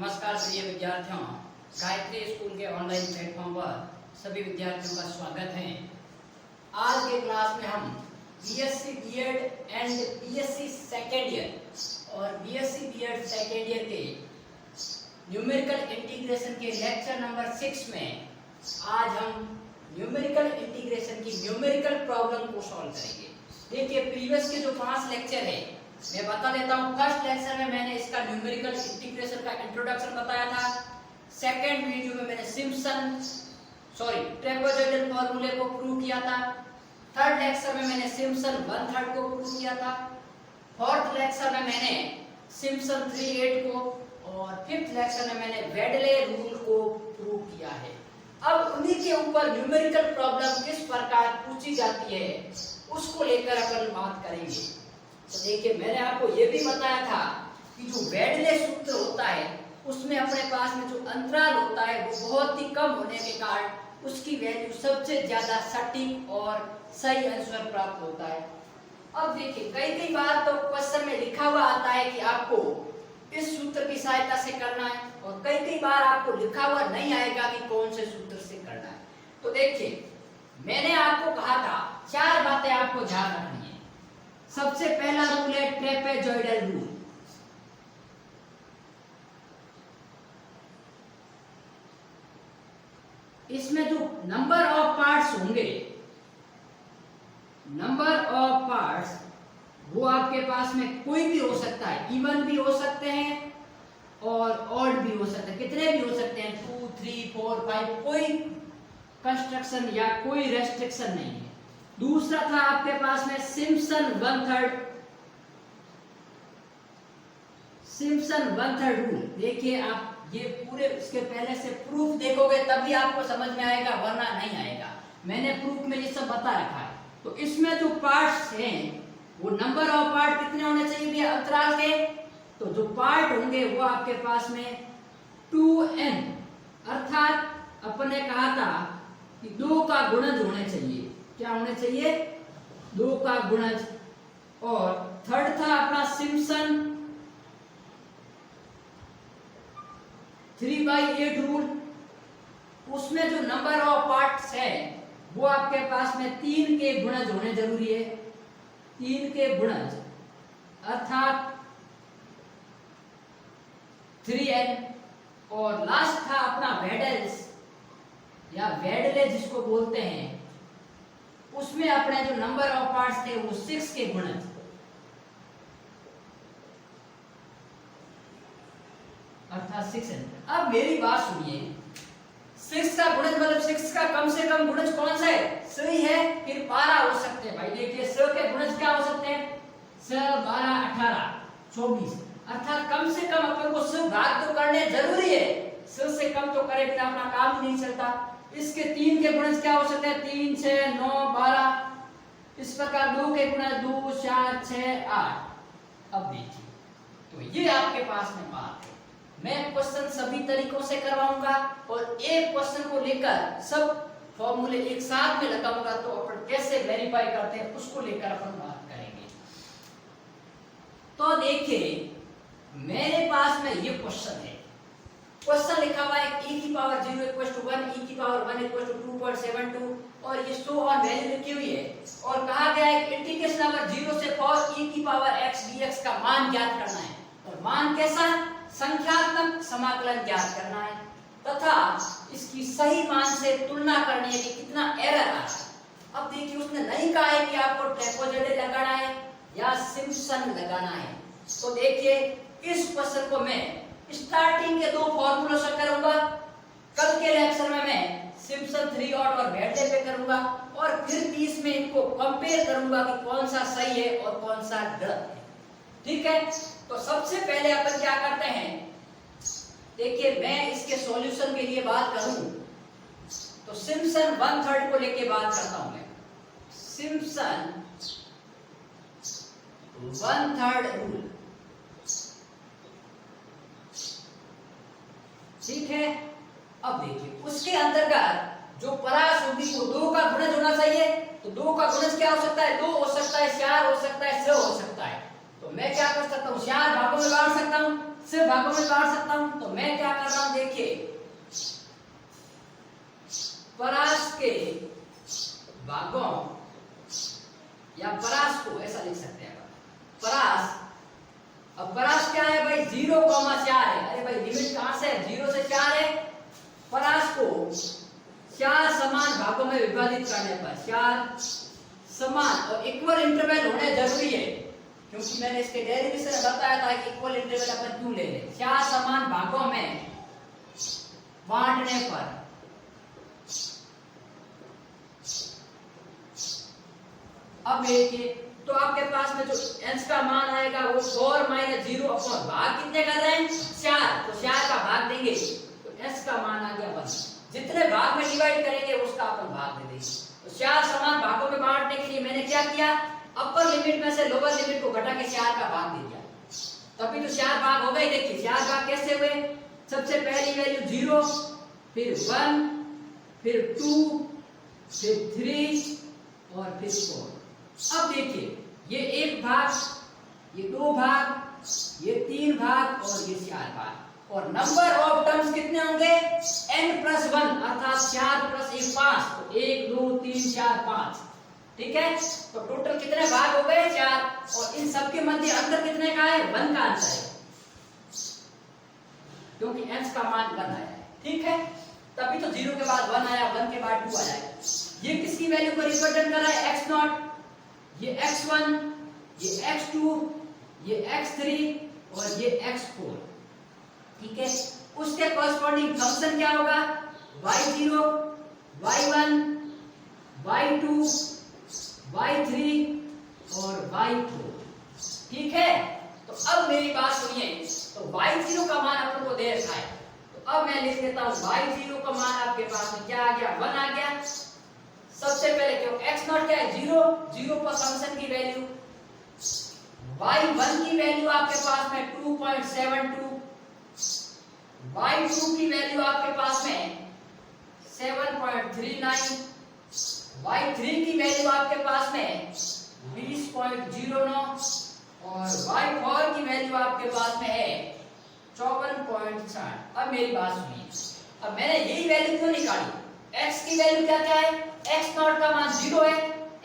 नमस्कार प्रिय विद्यार्थियों, गायत्री स्कूल के ऑनलाइन प्लेटफॉर्म पर सभी विद्यार्थियों का स्वागत है। आज के क्लास में हम BSc BEd and BSc second year और बीएससी बीएड सेकेंड ईयर के न्यूमेरिकल इंटीग्रेशन के लेक्चर नंबर 6 में आज हम न्यूमेरिकल इंटीग्रेशन की न्यूमेरिकल प्रॉब्लम को सॉल्व करेंगे। देखिए, प्रीवियस के जो 5 लेक्चर है मैं बता देता हूँ। फर्स्ट लेक्चर में मैंने इसका न्यूमेरिकल इंटीग्रेशन का इंट्रोडक्शन बताया था। सेकंड वीडियो में मैंने ट्रेपेजॉइडल फॉर्मूले को प्रूव किया था। थर्ड लेक्चर में मैंने सिम्पसन 1/3 को प्रूव किया था। फोर्थ लेक्चर में मैंने सिम्पसन 3/8 को और फिफ्थ लेक्चर में मैंने वेडले रूल को प्रूव किया है। अब उन्हीं के ऊपर न्यूमेरिकल प्रॉब्लम किस प्रकार पूछी जाती है उसको लेकर अपन बात करेंगे। तो देखिए, मैंने आपको ये भी बताया था कि जो वेडले सूत्र होता है उसमें अपने पास में जो अंतराल होता है वो बहुत ही कम होने के कारण उसकी वैल्यू सबसे ज्यादा सटीक और सही आंसर प्राप्त होता है। अब देखिए, कई बार तो क्वेश्चन में लिखा हुआ आता है कि आपको इस सूत्र की सहायता से करना है और कई बार आपको लिखा हुआ नहीं आएगा कि कौन से सूत्र से करना है। तो देखिए, मैंने आपको कहा था 4 बातें आपको ध्यान रखनी है। सबसे पहला रूल है ट्रेपेजॉइडल रूल। इसमें जो नंबर ऑफ पार्ट्स होंगे, नंबर ऑफ पार्ट्स वो आपके पास में कोई भी हो सकता है, इवन भी हो सकते हैं और ऑड भी हो सकते हैं। कितने भी हो सकते हैं, 2, 3, 4, 5, कोई कंस्ट्रक्शन या कोई रेस्ट्रिक्शन नहीं है। दूसरा था आपके पास में सिम्पसन 1/3 रूल। देखिए, आप ये पूरे इसके पहले से प्रूफ देखोगे तभी आपको समझ में आएगा, वरना नहीं आएगा। मैंने प्रूफ में ये सब बता रखा है। तो इसमें जो पार्ट्स हैं वो नंबर ऑफ पार्ट कितने होने चाहिए भैया अंतराल के, तो जो पार्ट होंगे वो आपके पास में 2n, अर्थात अपने कहा था कि 2 का गुणज होने चाहिए। क्या होने चाहिए? 2 का गुणज। और थर्ड था अपना सिम्पसन 3/8 रूल। उसमें जो नंबर ऑफ पार्ट्स है वो आपके पास में 3 के गुणज होने जरूरी है। 3 के गुणज अर्थात 3n। और लास्ट था अपना वेडल्स या वेडले जिसको बोलते हैं, उसमें अपने जो नंबर ऑफ पार्ट्स थे वो 6 के गुणज। अर्थात 6n। अब मेरी बात सुनिए, 6 का गुणज मतलब 6 का कम से कम गुणज कौन सा है? सही है, फिर 12 हो सकते हैं। भाई देखिए, 100 के गुणज क्या हो सकते हैं? 6, 12, 18, 24। अर्थात कम से कम अपन को 100 भाग तो करने जरूरी है। 100 से कम तो करे बिना अपना काम ही नहीं चलता। इसके 3 के गुणज क्या हो सकते हैं? 3, 6, 9, 12। इस प्रकार 2 के गुणज 2, 4, 6, 8। अब देखिए, तो ये आपके पास में बात है। मैं क्वेश्चन सभी तरीकों से करवाऊंगा और एक क्वेश्चन को लेकर सब फॉर्मूले एक साथ में लगाऊंगा, तो अपन कैसे वेरीफाई करते हैं उसको लेकर अपन बात करेंगे। तो देखिए, मेरे पास में ये क्वेश्चन है। क्वेश्चन लिखा हुआ है e की पावर 0 = 1, e की पावर 1 = 2.72 और ये सो ऑन वैल्यू लिखी हुई है। और कहा गया है इंटीग्रेशन नंबर 0 से cos e की पावर x dx का मान ज्ञात करना है। और मान कैसा? संख्यात्मक समाकलन ज्ञात करना है तथा इसकी सही मान से तुलना करनी है कि कितना एरर आ रहा है। अब देखिए, उसने नहीं कहा है कि आपको ट्रेपेजॉइडल लगाना है या सिम्पसन लगाना है। तो देखिए, इस क्वेश्चन को मैं स्टार्टिंग के 2 फॉर्मूलों से करूंगा। कल के लेक्चर में मैं सिम्पसन 3/8 और वेडले पे करूंगा और फिर बीच में इनको कंपेयर करूंगा कि कौन सा सही है और कौन सा गलत है। ठीक है, तो सबसे पहले अपन क्या करते हैं, देखिए, मैं इसके सॉल्यूशन के लिए बात करूं तो सिम्पसन 1/3 को लेके बात करता हूं। मैं सिम्पसन 1/3 रूल, ठीक है। अब देखिए, उसके अंतर्गत जो परास होगी वो 2 का गुणज होना चाहिए। तो 2 का गुणज क्या हो सकता है? 2 हो सकता है, 4 हो सकता है, 6 हो सकता है। तो मैं क्या कर सकता हूँ? 4 भागों में बांट सकता हूँ, सिर्फ भागों में काट सकता हूं, तो मैं क्या कर रहा हूं देखिए, परास के भागों या परास को ऐसा लिख सकते हैं परास। अब परास क्या है भाई, 0,4 है। अरे भाई लिमिट कहां से है, 0 से 4 है। परास को 4 समान भागों में विभाजित करने पर 4 समान और इक्वल इंटरवल होने जरूरी है, क्योंकि मैंने इसके डेरिवेशन में बताया था कि इक्वल इंटरवल अपन क्यों ले रहे। 4 समान भागों में बांटने पर अब देखिए, तो आपके पास में जो अंश का मान आएगा वो 4 - 0 अपॉन भाग कितने कर रहे हैं 4, तो 4 का भाग देंगे तो अंश का मान आ गया 1। जितने भाग में डिवाइड करेंगे उसका अपन भाग दे देंगे। तो 4 समान भागों में बांटने के लिए मैंने क्या किया, अपर लिमिट में से लोअर लिमिट को घटा के 4 का भाग दे दिया, तभी तो 4 भाग हो गए। देखिए 4 भाग कैसे हुए, सबसे पहली वैल्यू 0, फिर 1, फिर 2, फिर 3 और फिर 4। अब देखिए ये 1 भाग, ये 2 भाग, ये 3 भाग और ये 4 भाग, और नंबर ऑफ टर्म्स कितने होंगे n+1, अर्थात 4 + 1 5, तो 1 2 3 4 5। ठीक है, तो टोटल कितने भाग हो गए 4, और इन सबके मध्य अंतर कितने का है 1 का अंतर है, क्योंकि अंश का मान 1 आया है। ठीक है, तभी तो 0 के बाद 1 आया, 1 के बाद 2 आया। ये किसकी वैल्यू को रिप्रेजेंट कर रहा है x0, ये x1, ये x2, ये x3 और ये x4। ठीक है, उसके कॉरस्पॉन्डिंग फंक्शन क्या होगा, y0, y1, y2, y3 और y4। ठीक है, तो अब मेरी बात सुनिए, तो y0 का मान अपन को दे रखा है, तो अब मैं लिख देता हूं y0 का मान आपके पास में क्या आ गया 1 आ गया। सबसे पहले क्यों x0 क्या है 0, 0 पर फंक्शन की वैल्यू, y1 की वैल्यू आपके पास में 2.72, y2 की वैल्यू आपके पास में 7.39, y3 की वैल्यू आपके पास में 20.09 और y4 की वैल्यू आपके पास में है 54.60। अब मेरी बात सुनिए, अब मैंने यही वैल्यू क्यों निकाली, x की वैल्यू क्या क्या है, x0 का मान 0 है,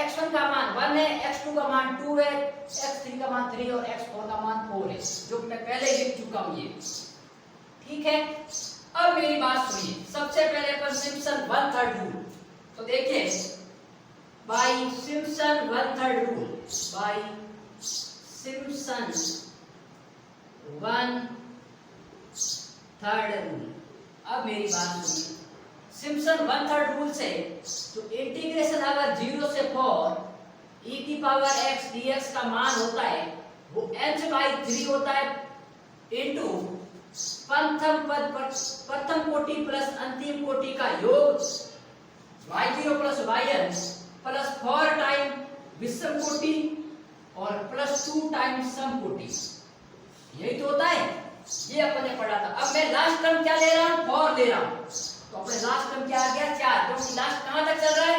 x1 का मान 1 है, x2 का मान 2 है, x3 का मान 3 और x4 का मान 4 है, जो कि मैं पहले लिख चुका हूं ये। ठीक है, अब मेरी बात सुनिए, सबसे पहले पर सिम्पसन 1/3 रूल, तो देखिए by Simpson 1/3 rule, by Simpson 1/3 rule. अब मेरी बात सुनिए, सिम्पसन 1/3 रूल से तो इंटीग्रेशन अगर 0 से 4 e⁻x dx का मान होता है वो h/3 होता है इनटू प्रथम कोटि प्लस अंतिम कोटि का योग y0 + yn प्लस 4 टाइम विषम कोटि और प्लस 2 टाइम सम कोटि, यही तो होता है, ये अपन ने पढ़ा था। अब मैं लास्ट टर्म क्या ले रहा हूं 4 ले रहा हूं, तो अपने लास्ट टर्म क्या आ गया 4, क्योंकि लास्ट कहां तक चल रहा है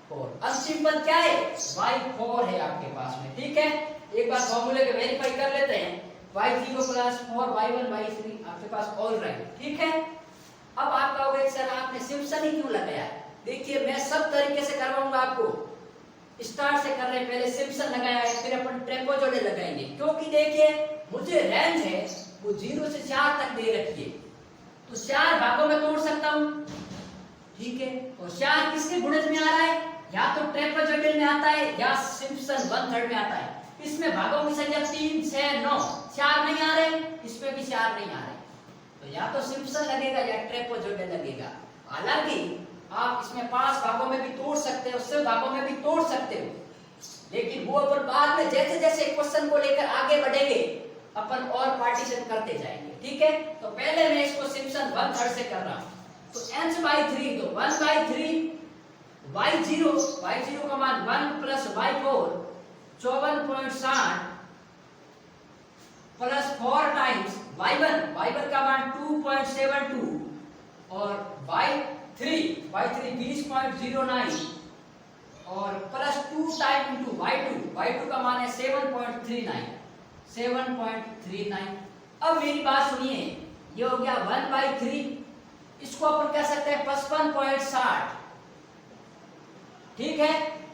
4। अंतिम पद क्या है y4 है आपके पास में। ठीक है, एक बार फॉर्मूले को वेरीफाई कर लेते हैं, y0 + 4 y1 y3 आपके पास ऑल राइट। ठीक है, अब आप कहोगे सर आपने सिम्पसन ही क्यों लगाया, देखिए मैं सब तरीके से करवाऊंगा आपको, स्टार्ट से कर रहे हैं, पहले सिम्पसन लगाया है फिर अपन ट्रेपेजॉइडल लगाएंगे, क्योंकि देखिए मुझे रेंज है वो 0 से 4 तक दे रखी है, तो 4 भागों में तोड़ सकता हूं। ठीक है, और 4 किसके गुणज में आ रहा है, या तो ट्रेपेजॉइडल में आता है या सिम्पसन 1/3 में आता है। इसमें भागों की संख्या 3 6 9, 4 नहीं आ रहे, इसमें भी 4 नहीं आ रहे, तो या तो सिम्पसन लगेगा या ट्रेपेजॉइडल लगेगा। हालांकि आप इसमें 5 भागों में भी तोड़ सकते हो, 6 भागों में भी तोड़ सकते हो, लेकिन वो अपन बाद में जैसे जैसे क्वेश्चन को लेकर आगे बढ़ेंगे अपन और पार्टीशन करते जाएंगे। ठीक है, तो पहले मैं इसको सिम्पसन 1/3 से कर रहा हूं, तो h/3 तो 1/3 y0 का मान 1 + y4 54.60 प्लस 4 टाइम्स y1 का मान 2.72 और y3 20.09 और प्लस 2 टाइम इनटू y2 का मान है 7.39। अब मेरी बात सुनिए, ये हो गया 1/3, इसको अपन कह सकते हैं 55.60, ठीक है।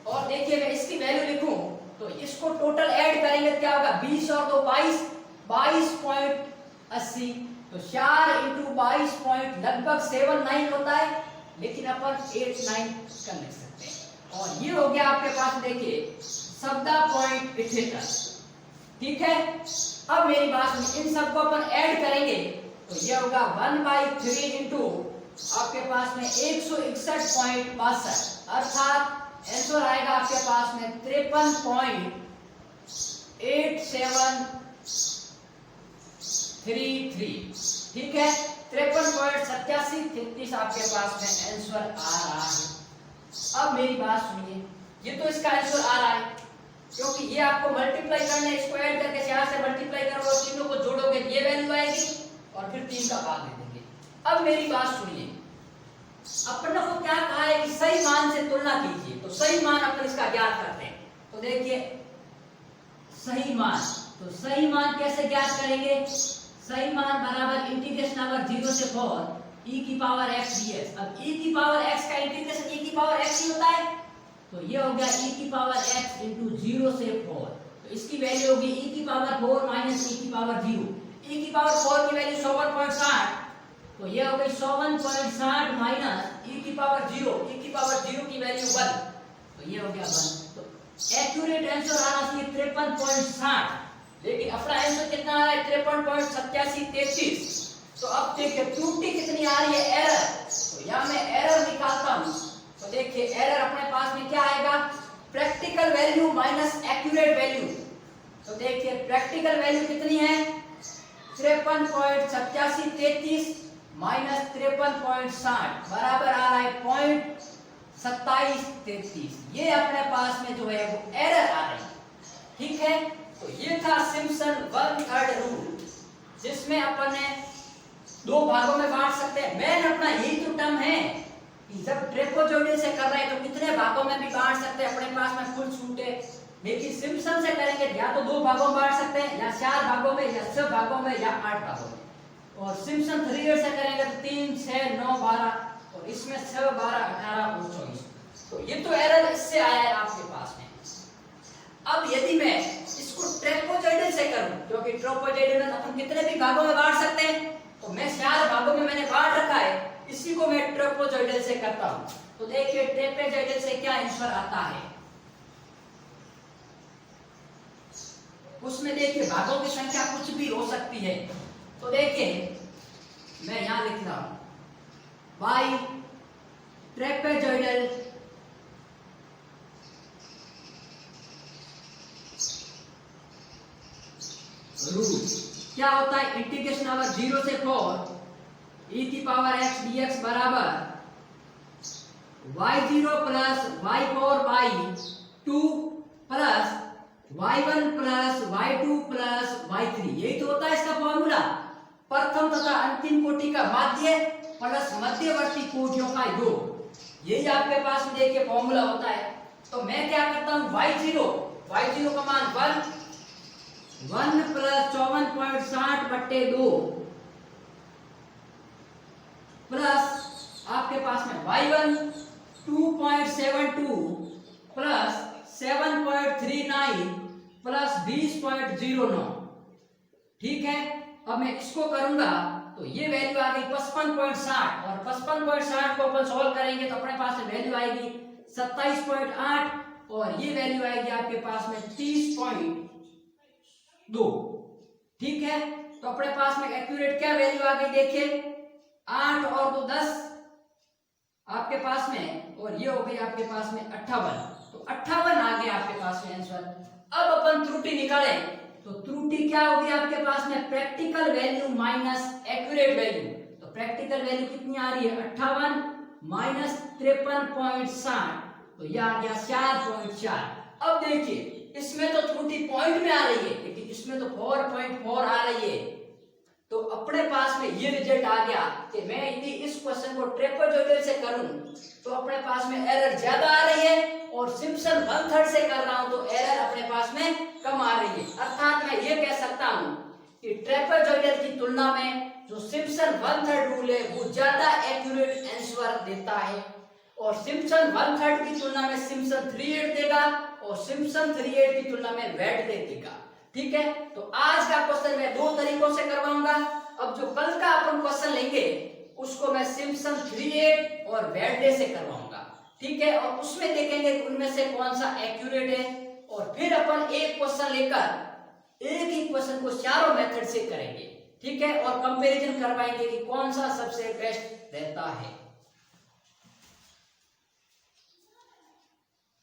और देखिए मैं इसकी वैल्यू लिखूं तो इसको टोटल ऐड करेंगे तो क्या होगा, 20 और 2 22, 22.80, तो 4 × 22 पॉइंट लगभग 79 होता है, लेकिन अपन 89 कर लिख सकते हैं। और ये हो गया आपके पास देखिए 17.78, ठीक है। अब मेरी बात सुनिए, इन सबको अपन ऐड करेंगे तो ये होगा 1/3 इंटू आपके पास में 161.62, अर्थात आंसर आएगा आपके पास में 53.8733, ठीक है। 53.8733 आपके पास में आंसर आ रहा है। अब मेरी बात सुनिए, ये तो इसका आंसर आ रहा है, क्योंकि ये आपको मल्टीप्लाई करना है, इसको ऐड करके 4 से मल्टीप्लाई करोगे और तीनों को जोड़ोगे, ये वैल्यू आएगी और फिर 3 का भाग दे देंगे। अब मेरी बात सुनिए, अपन को क्या कहा है कि सही मान से तुलना कीजिए, तो सही मान अपन इसका ज्ञात करते हैं। तो देखिए सही मान, तो सही मान कैसे ज्ञात करेंगे, सही मान बराबर इंटीग्रेशन ओवर 0 से 4 e की पावर x dx। अब e की पावर x का इंटीग्रेशन e की पावर x ही होता है, तो ये हो गया e की पावर x इंटू 0 से 4, तो इसकी वैल्यू होगी e की पावर 4 माइनस e की पावर 0। e की पावर 4 की वैल्यू 51.60, तो ये हो गई 51.60 माइनस e की पावर 0, e की पावर 0 की वैल्यू 1, तो ये हो गया 1। तो एक्यूरेट आंसर आना चाहिए 53.60, लेकिन अपना आंसर कितना आ रहा है 53.8733। तो अब देखिए त्रुटि कितनी आ रही है, एरर, तो यहां मैं एरर निकालता हूं। तो देखिए एरर अपने पास में क्या आएगा, practical value minus accurate value. तो देखिए प्रैक्टिकल वैल्यू कितनी है 53.8733 माइनस 53.60 बराबर आ रहा है 0.2733। ये अपने पास में जो है वो एरर आ रही है, ठीक है। तो ये था सिम्पसन 1/3 रूल, जिसमें अपन ने 2 भागों में बांट सकते हैं। मेन अपना यही तो टर्म है कि जब ट्रेपेजॉइडल से कर रहे हैं तो कितने भागों में भी बांट सकते हैं, अपने पास में फुल छूट है। लेकिन सिम्पसन से करेंगे या तो 2 भागों में बांट सकते हैं, या 4 भागों में, या 6 भागों में, या 8 भागों में। और सिम्पसन 3 से करेंगे तो 3 6 9 12, और इसमें 6 12 18 और 24। तो ये तो एरर इससे आया है आपके पास में। अब यदि मैं इसको ट्रेपेजॉइडल से करूं, क्योंकि ट्रेपेजॉइडल में अपन कितने भी भागों में बांट सकते हैं, तो मैं 4 भागों में मैंने बांट रखा है, इसी को मैं ट्रेपेजॉइडल से करता हूं। तो देखिए ट्रेपेजॉइडल से क्या आंसर आता है, उसमें देखिए भागों की संख्या कुछ भी हो सकती है। तो देखिए मैं यहां लिख रहा हूं बाई ट्रेपेजॉइडल रूल क्या होता है, इंटीग्रेशन ओवर 0 से 4 e की पावर x dx बराबर y0 plus y4 by 2 plus y1 plus y2 plus y3। यही तो होता है इसका फॉर्मूला, प्रथम तथा अंतिम कोटि का माध्य प्लस मध्यवर्ती कोटियों का योग। यही आपके पास में देखिए फॉर्मूला होता है। तो मैं क्या करता हूं, y0 का मान 1 प्लस 54.60/2 प्लस आपके पास में y1 2.72 प्लस 7.39 प्लस 20.09, ठीक है। अब मैं इसको करूंगा तो ये वैल्यू आ गई 55.60, और 55.60 को अपन सॉल्व करेंगे तो अपने पास में वैल्यू आएगी 27.8, और ये वैल्यू आएगी आपके पास में 30.2, ठीक है। तो अपने पास में एक्यूरेट क्या वैल्यू आ गई, देखिए 8 और 2 10 आपके पास में, और ये हो गई आपके पास में 58, तो 58 आ गया आपके पास में आंसर। अब अपन त्रुटि निकालें तो त्रुटि क्या होगी आपके पास में, practical value minus accurate value. तो प्रैक्टिकल वैल्यू कितनी आ रही है 58 माइनस 53.60, तो ये आ गया 4.4। अब देखिए इसमें तो त्रुटि पॉइंट में आ रही है, लेकिन इसमें तो 4.4 आ रही है। तो अपने पास में ये रिजल्ट आ गया कि मैं यदि इस क्वेश्चन को ट्रेपेजॉइडल से करूं तो अपने पास में एरर ज्यादा आ रही है, और सिम्पसन 1/3 से कर रहा हूं तो एरर अपने पास में कम आ रही है। अर्थात मैं ये कह सकता हूं कि ट्रेपेजॉइडल की तुलना में जो सिम्पसन 1/3 रूल है वो ज्यादा एक्यूरेट आंसर देता है, और सिम्पसन 1/3 की तुलना में सिम्पसन 3/8 देगा, और सिम्पसन 3/8 की तुलना में वेडले देगा। ठीक है, तो आज का क्वेश्चन मैं दो तरीकों से करवाऊंगा। अब जो कल का अपन क्वेश्चन लेंगे उसको मैं सिम्पसन 3/8 और वेडले से करवाऊंगा। ठीक है, और उसमें देखेंगे उनमें से कौन सा एक्यूरेट है, और फिर अपन एक क्वेश्चन लेकर एक ही क्वेश्चन को चारों मेथड से करेंगे। ठीक है, और कंपैरिजन करवाएंगे कि कौन सा सबसे बेस्ट रहता है।